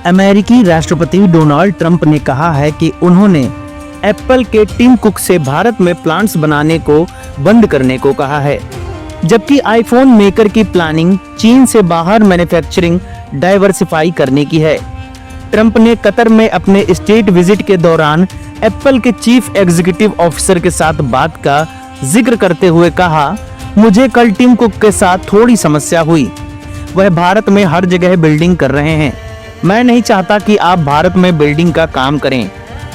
अमेरिकी राष्ट्रपति Donald Trump ने कहा है कि उन्होंने एप्पल के टिम कुक से भारत में प्लांट्स बनाने को बंद करने को कहा है, जबकि आईफोन मेकर की प्लानिंग चीन से बाहर मैन्युफैक्चरिंग डाइवर्सिफाई करने की है। ट्रंप ने कतर में अपने स्टेट विजिट के दौरान एप्पल के चीफ एग्जीक्यूटिव ऑफिसर के साथ बात का जिक्र करते हुए कहा, मुझे कल टिम कुक के साथ थोड़ी समस्या हुई। वह भारत में हर जगह बिल्डिंग कर रहे हैं। मैं नहीं चाहता कि आप भारत में बिल्डिंग का काम करें।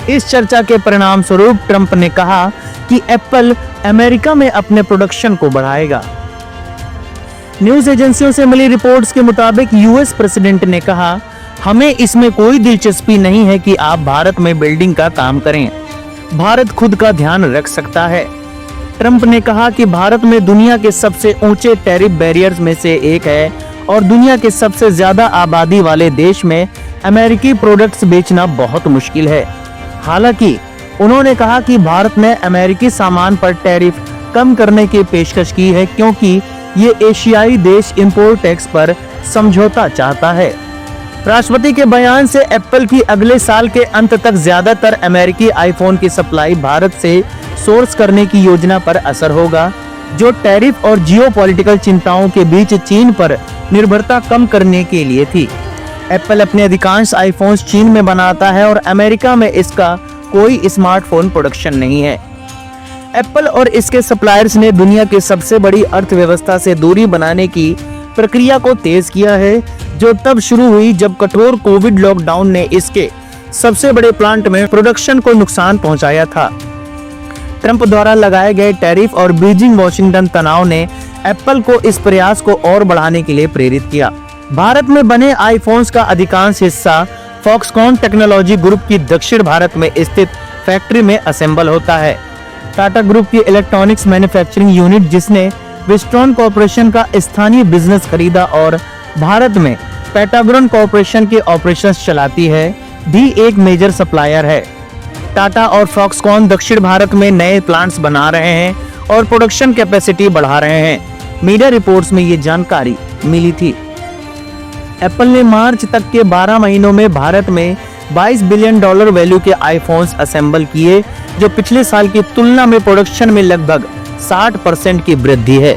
इस चर्चा के परिणाम स्वरूप ट्रंप ने कहा कि एप्पल अमेरिका में अपने प्रोडक्शन को बढ़ाएगा। न्यूज एजेंसियों से मिली रिपोर्ट्स के मुताबिक यूएस प्रेसिडेंट ने कहा, हमें इसमें कोई दिलचस्पी नहीं है कि आप भारत में बिल्डिंग का काम करें। भारत खुद का ध्यान रख सकता है। ट्रंप ने कहा कि भारत में दुनिया के सबसे ऊंचे टैरिफ बैरियर्स में से एक है और दुनिया के सबसे ज्यादा आबादी वाले देश में अमेरिकी प्रोडक्ट्स बेचना बहुत मुश्किल है। हालांकि उन्होंने कहा कि भारत ने अमेरिकी सामान पर टैरिफ कम करने की पेशकश की है क्योंकि ये एशियाई देश इंपोर्ट टैक्स पर समझौता चाहता है। राष्ट्रपति के बयान से एप्पल की अगले साल के अंत तक ज्यादातर अमेरिकी आईफोन की सप्लाई भारत से सोर्स करने की योजना पर असर होगा, जो टैरिफ और जियोपॉलिटिकल चिंताओं के बीच चीन पर निर्भरता कम करने के लिए थी। एप्पल अपने अधिकांश आईफोन्स चीन में बनाता है और अमेरिका में इसका कोई स्मार्टफोन प्रोडक्शन नहीं है। एप्पल और इसके सप्लायर्स ने दुनिया की सबसे बड़ी अर्थव्यवस्था से दूरी बनाने की प्रक्रिया को तेज किया है, जो तब शुरू हुई जब कठोर कोविड लॉकडाउन ने इसके सबसे बड़े प्लांट में प्रोडक्शन को नुकसान पहुंचाया था। ट्रंप द्वारा लगाए गए टैरिफ और बीजिंग वॉशिंगटन तनाव ने एप्पल को इस प्रयास को और बढ़ाने के लिए प्रेरित किया। भारत में बने आईफोन्स का अधिकांश हिस्सा फॉक्सकॉन टेक्नोलॉजी ग्रुप की दक्षिण भारत में स्थित फैक्ट्री में असेंबल होता है। टाटा ग्रुप की इलेक्ट्रॉनिक्स मैन्युफैक्चरिंग यूनिट, जिसने विस्ट्रॉन कॉर्पोरेशन का स्थानीय बिजनेस खरीदा और भारत में पेटाग्रॉन कॉर्पोरेशन के ऑपरेशंस चलाती है, भी एक मेजर सप्लायर है। टाटा और फॉक्सकॉन दक्षिण भारत में नए प्लांट्स बना रहे हैं और प्रोडक्शन कैपेसिटी बढ़ा रहे हैं। मीडिया रिपोर्ट्स में ये जानकारी मिली थी। एप्पल ने मार्च तक के 12 महीनों में भारत में $22 बिलियन वैल्यू के आईफोन्स असेंबल किए, जो पिछले साल की तुलना में प्रोडक्शन में लगभग 60% की वृद्धि है।